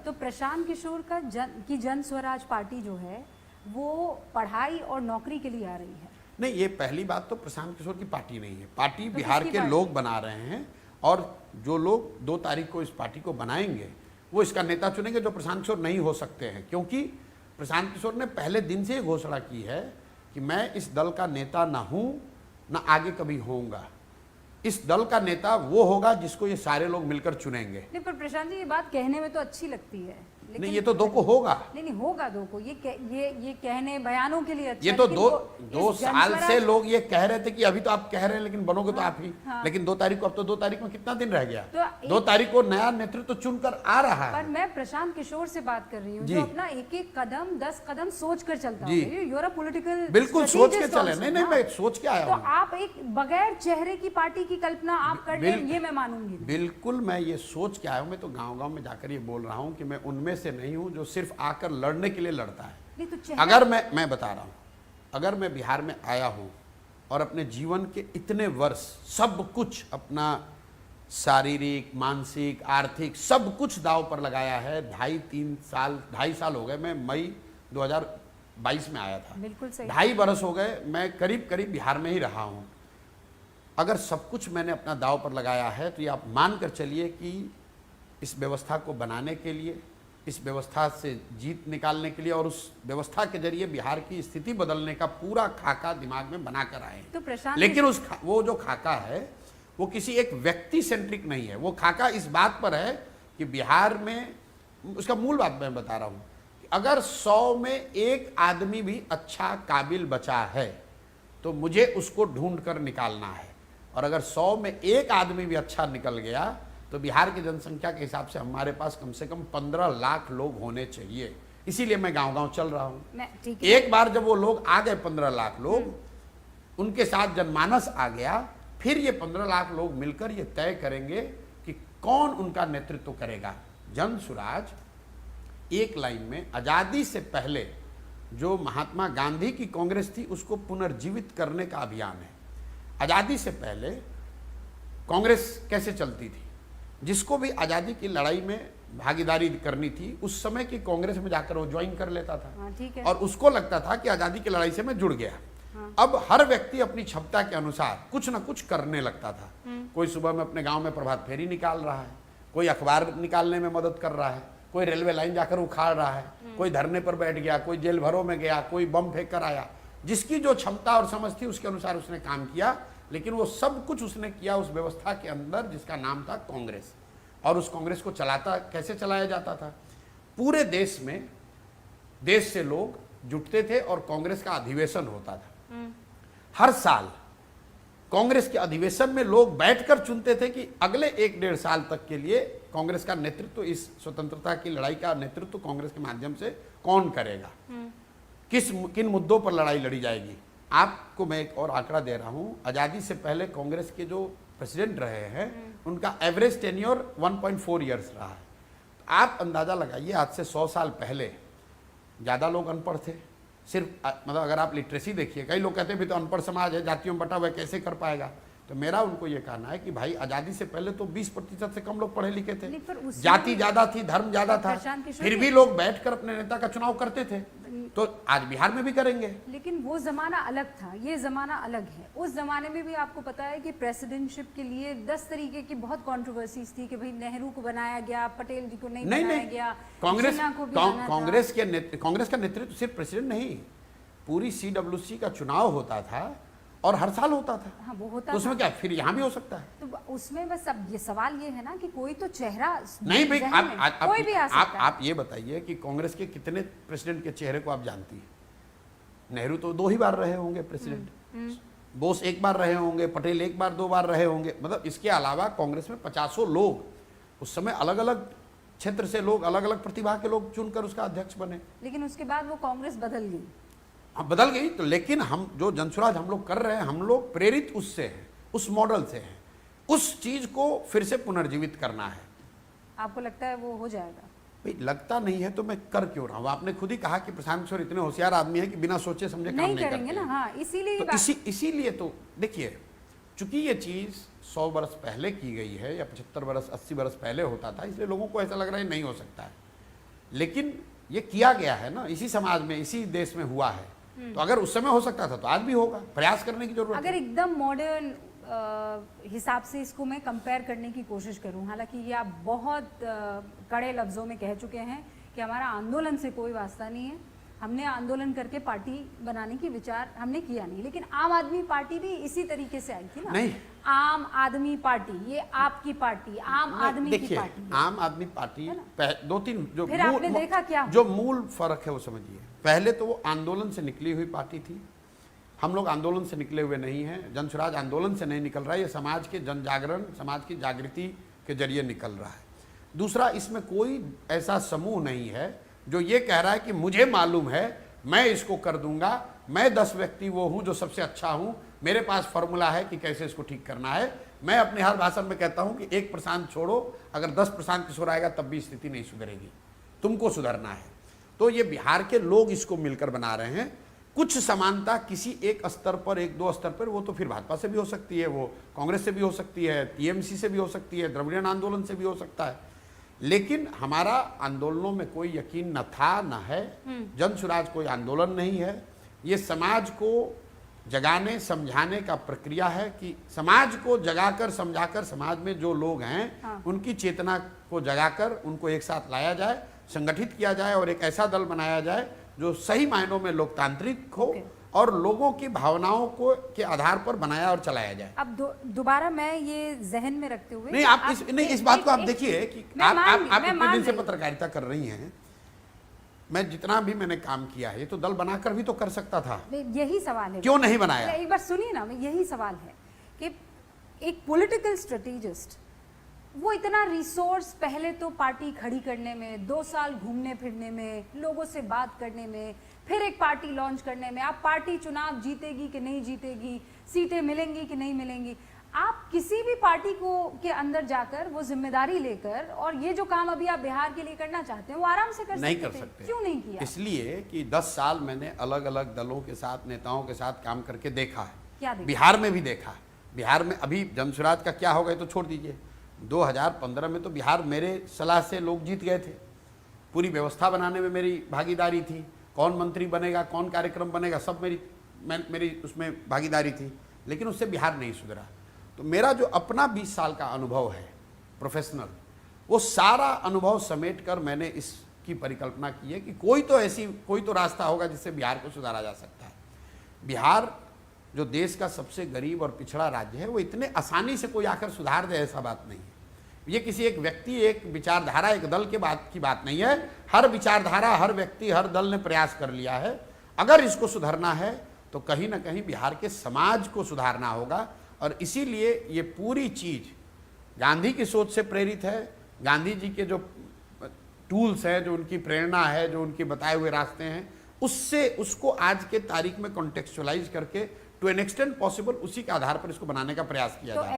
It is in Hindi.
तो प्रशांत किशोर का जन स्वराज पार्टी जो है वो पढ़ाई और नौकरी के लिए आ रही है। नहीं, ये पहली बात तो प्रशांत किशोर की पार्टी नहीं है, पार्टी तो बिहार किसकी के पार्टी? लोग बना रहे हैं और जो लोग 2 तारीख को इस पार्टी को बनाएंगे वो इसका नेता चुनेंगे, जो प्रशांत किशोर नहीं हो सकते हैं, क्योंकि प्रशांत किशोर ने पहले दिन से घोषणा की है कि मैं इस दल का नेता ना हूं ना आगे कभी होऊंगा। इस दल का नेता वो होगा जिसको ये सारे लोग मिलकर चुनेंगे। नहीं, पर प्रशांत जी ये बात कहने में तो अच्छी लगती है, लेकिन नहीं, ये तो 2 को होगा। नहीं होगा 2 को, ये कहने बयानों के लिए अच्छा, ये तो लेकिन दो इस साल से जनस्वराज- लोग ये कह रहे थे कि अभी तो आप कह रहे हैं लेकिन बनोगे तो आप ही। हाँ। लेकिन 2 तारीख को, अब तो 2 तारीख में कितना दिन रह गया? तो 2 तारीख को नया नेतृत्व चुनकर आ रहा पर है। मैं प्रशांत किशोर से बात कर रही हूँ जी। जो अपना एक एक कदम 10 कदम सोच कर चलता जी। है। यूर अ पॉलिटिकल बिल्कुल सोच के चले। नहीं नहीं, मैं सोच के आया तो हूँ। आप एक बगैर चेहरे की पार्टी की कल्पना आप कर लें, ये मैं मानूंगी। बिल्कुल मैं ये सोच के आया हूँ। मैं तो गांव-गांव में जाकर ये बोल रहा हूँ कि मैं उनमें से नहीं हूँ जो सिर्फ आकर लड़ने के लिए लड़ता है। नहीं तो चेहरा- अगर मैं बता रहा हूँ, अगर मैं बिहार में आया हूँ और अपने जीवन के इतने वर्ष सब कुछ अपना शारीरिक, मानसिक, आर्थिक सब कुछ दांव पर लगाया है, 2.5 साल हो गए। मैं मई 2022 में आया था, बिल्कुल सही। 2.5 बरस हो गए मैं करीब करीब बिहार में ही रहा हूँ। अगर सब कुछ मैंने अपना दांव पर लगाया है तो ये आप मान कर चलिए कि इस व्यवस्था को बनाने के लिए, इस व्यवस्था से जीत निकालने के लिए और उस व्यवस्था के जरिए बिहार की स्थिति बदलने का पूरा खाका दिमाग में बना कर आए हैं। तो प्रशांत लेकिन वो जो खाका है वो किसी एक व्यक्ति सेंट्रिक नहीं है। वो खाका इस बात पर है कि बिहार में, उसका मूल बात मैं बता रहा हूँ, कि अगर 100 में 1 आदमी भी अच्छा काबिल बचा है तो मुझे उसको ढूंढ कर निकालना है, और अगर 100 में 1 आदमी भी अच्छा निकल गया तो बिहार की जनसंख्या के हिसाब से हमारे पास कम से कम 15 लाख लोग होने चाहिए। इसीलिए मैं गांव-गांव चल रहा हूं। एक बार जब वो लोग आ गए 15 लाख लोग, उनके साथ जनमानस आ गया, फिर ये 15 लाख लोग मिलकर ये तय करेंगे कि कौन उनका नेतृत्व करेगा। जन स्वराज एक लाइन में आजादी से पहले जो महात्मा गांधी की कांग्रेस थी उसको पुनर्जीवित करने का अभियान है। आजादी से पहले कांग्रेस कैसे चलती थी? जिसको भी आजादी की लड़ाई में भागीदारी करनी थी उस समय की कांग्रेस में जाकर वो ज्वाइन कर लेता था। ठीक है। और उसको लगता था कि आजादी की लड़ाई से मैं जुड़ गया। अब हर व्यक्ति अपनी क्षमता के अनुसार कुछ ना कुछ करने लगता था। कोई सुबह में अपने गांव में प्रभात फेरी निकाल रहा है, कोई अखबार निकालने में मदद कर रहा है, कोई रेलवे लाइन जाकर उखाड़ रहा है, कोई धरने पर बैठ गया, कोई जेल भरों में गया, कोई बम फेंक कर आया। जिसकी जो क्षमता और समझ थी उसके अनुसार उसने काम किया, लेकिन वो सब कुछ उसने किया उस व्यवस्था के अंदर जिसका नाम था कांग्रेस। और उस कांग्रेस को कैसे चलाया जाता था? पूरे देश में देश से लोग जुटते थे और कांग्रेस का अधिवेशन होता था। हर साल कांग्रेस के अधिवेशन में लोग बैठकर चुनते थे कि अगले 1-1.5 साल तक के लिए कांग्रेस का नेतृत्व, इस स्वतंत्रता की लड़ाई का नेतृत्व कांग्रेस के माध्यम से कौन करेगा, किन मुद्दों पर लड़ाई लड़ी जाएगी। आपको मैं एक और आंकड़ा दे रहा हूं, आजादी से पहले कांग्रेस के जो प्रेसिडेंट रहे हैं उनका एवरेज टेन्योर 1.4 ईयर्स रहा है। तो आप अंदाजा लगाइए, आज से 100 साल पहले ज़्यादा लोग अनपढ़ थे। सिर्फ मतलब अगर आप लिटरेसी देखिए, कई लोग कहते हैं भी तो अनपढ़ समाज है, जातियों में बटा हुआ कैसे कर पाएगा। तो मेरा उनको ये कहना है कि भाई आज़ादी से पहले तो 20% से कम लोग पढ़े लिखे थे, जाति ज़्यादा थी, धर्म ज़्यादा था, फिर भी लोग बैठकर अपने नेता का चुनाव करते थे। तो आज बिहार में भी करेंगे। लेकिन वो जमाना अलग था, ये जमाना अलग है। उस जमाने में भी आपको पता है कि प्रेसिडेंटशिप के लिए 10 तरीके की बहुत कंट्रोवर्सीज थी कि भाई नेहरू को बनाया गया, पटेल जी को नहीं बनाया गया, कांग्रेस का नेतृत्व सिर्फ प्रेसिडेंट नहीं, पूरी CWC का चुनाव होता था और हर साल होता था। हाँ, वो होता तो उसमें क्या फिर यहाँ भी हो सकता है? तो उसमें बस अब ये सवाल ये है ना कि कोई तो चेहरा नहीं भाई, कोई भी आ सकता है। आप ये बताइए कि कांग्रेस के कितने प्रेसिडेंट के चेहरे को आप जानती हैं? नेहरू तो 2 ही बार रहे होंगे प्रेसिडेंट, बोस 1 बार रहे होंगे, पटेल 1 बार 2 बार रहे होंगे। मतलब इसके अलावा कांग्रेस में 50 लोग उस समय अलग अलग क्षेत्र से लोग, अलग अलग प्रतिभा के लोग चुनकर उसका अध्यक्ष बने। लेकिन उसके बाद वो कांग्रेस बदल गई। हाँ, बदल गई तो, लेकिन हम जो जनसुराज हम लोग कर रहे हैं, हम लोग प्रेरित उससे हैं, उस मॉडल से हैं। उस चीज को फिर से पुनर्जीवित करना है। आपको लगता है वो हो जाएगा? भाई लगता नहीं है तो मैं कर क्यों रहा हूँ? आपने खुद ही कहा कि प्रशांत किशोर इतने होशियार आदमी है कि बिना सोचे समझे काम नहीं करेंगे ना। हाँ, इसीलिए तो इसीलिए तो देखिए, चूंकि ये चीज 100 बरस पहले की गई है या 75 बरस 80 बरस पहले होता था, इसलिए लोगों को ऐसा लग रहा है नहीं हो सकता है। लेकिन ये किया गया है ना, इसी समाज में, इसी देश में हुआ है। तो अगर उस समय हो सकता था तो आज भी होगा। प्रयास करने की जरूरत है। अगर एकदम मॉडर्न हिसाब से इसको मैं कंपेयर करने की कोशिश करूं, हालांकि ये आप बहुत कड़े लफ्जों में कह चुके हैं कि हमारा आंदोलन से कोई वास्ता नहीं है, हमने आंदोलन करके पार्टी बनाने की विचार हमने किया नहीं, लेकिन आम आदमी पार्टी भी इसी तरीके से आई थी ना। नहीं, आम आदमी पार्टी, ये आपकी पार्टी, आम आदमी की पार्टी है। आम आदमी पार्टी दो तीन जो फिर आपने देखा क्या जो मूल फर्क है वो समझिए। पहले तो वो आंदोलन से निकली हुई पार्टी थी, हम लोग आंदोलन से निकले हुए नहीं हैं। जनसुराज आंदोलन से नहीं निकल रहा है, ये समाज के जन जागरण, समाज की जागृति के जरिए निकल रहा है। दूसरा, इसमें कोई ऐसा समूह नहीं है जो ये कह रहा है कि मुझे मालूम है, मैं इसको कर दूंगा, मैं 10 व्यक्ति वो हूं जो सबसे अच्छा हूं, मेरे पास फॉर्मूला है कि कैसे इसको ठीक करना है। मैं अपने हर भाषण में कहता हूं कि एक प्रशांत छोड़ो, अगर 10 प्रशांत किशोर आएगा तब भी स्थिति नहीं सुधरेगी, तुमको सुधरना है। तो ये बिहार के लोग इसको मिलकर बना रहे हैं। कुछ समानता किसी एक स्तर पर, एक दो स्तर पर, वो तो फिर भाजपा से भी हो सकती है, वो कांग्रेस से भी हो सकती है, टीएमसी से भी हो सकती है, द्रविड़ियन आंदोलन से भी हो सकता है। लेकिन हमारा आंदोलनों में कोई यकीन न था, न है। जनसुराज कोई आंदोलन नहीं है, ये समाज को जगाने समझाने का प्रक्रिया है कि समाज को जगाकर समझाकर समाज में जो लोग हैं उनकी चेतना को जगाकर उनको एक साथ लाया जाए, संगठित किया जाए और एक ऐसा दल बनाया जाए जो सही मायनों में लोकतांत्रिक हो और लोगों की भावनाओं को के आधार पर बनाया और चलाया जाए। अब दोबारा मैं ये जहन में रखते हुए नहीं, आप इस बात को आप देखिए कि आप इतने दिन से पत्रकारिता कर रही हैं, मैं जितना भी मैंने काम किया है, ये तो दल बनाकर भी तो कर सकता था। यही सवाल है, क्यों नहीं बनाया? एक बार सुनिए ना, यही सवाल है कि एक पॉलिटिकल स्ट्रेटेजिस्ट वो इतना रिसोर्स पहले तो पार्टी खड़ी करने में, 2 साल घूमने फिरने में, लोगों से बात करने में, फिर एक पार्टी लॉन्च करने में, आप पार्टी चुनाव जीतेगी कि नहीं जीतेगी, सीटें मिलेंगी कि नहीं मिलेंगी, आप किसी भी पार्टी को के अंदर जाकर वो जिम्मेदारी लेकर और ये जो काम अभी आप बिहार के लिए करना चाहते हैं वो आराम से नहीं कर सकते। क्यों नहीं किया? इसलिए कि 10 साल मैंने अलग अलग दलों के साथ, नेताओं के साथ काम करके देखा है। क्या देखा? बिहार में भी देखा है। बिहार में अभी जनसुराज का क्या होगा तो छोड़ दीजिए, 2015 में तो बिहार मेरे सलाह से लोग जीत गए थे। पूरी व्यवस्था बनाने में मेरी भागीदारी थी, कौन मंत्री बनेगा, कौन कार्यक्रम बनेगा, सब मेरी उसमें भागीदारी थी। लेकिन उससे बिहार नहीं सुधरा। तो मेरा जो अपना 20 साल का अनुभव है प्रोफेशनल, वो सारा अनुभव समेट कर मैंने इसकी परिकल्पना की है कि कोई तो रास्ता होगा जिससे बिहार को सुधारा जा सकता है। बिहार जो देश का सबसे गरीब और पिछड़ा राज्य है, वो इतने आसानी से कोई आकर सुधार दे ऐसा बात नहीं है। ये किसी एक व्यक्ति, एक विचारधारा, एक दल के बात की बात नहीं है। हर विचारधारा, हर व्यक्ति, हर दल ने प्रयास कर लिया है। अगर इसको सुधारना है तो कहीं ना कहीं बिहार के समाज को सुधारना होगा। और इसीलिए ये पूरी चीज गांधी की सोच से प्रेरित है। गांधी जी के जो टूल्स हैं, जो उनकी प्रेरणा है, जो उनके बताए हुए रास्ते हैं, उससे उसको आज के तारीख में कॉन्टेक्चुअलाइज करके टू एन एक्सटेंट पॉसिबल उसी के आधार पर इसको बनाने का प्रयास किया जाए।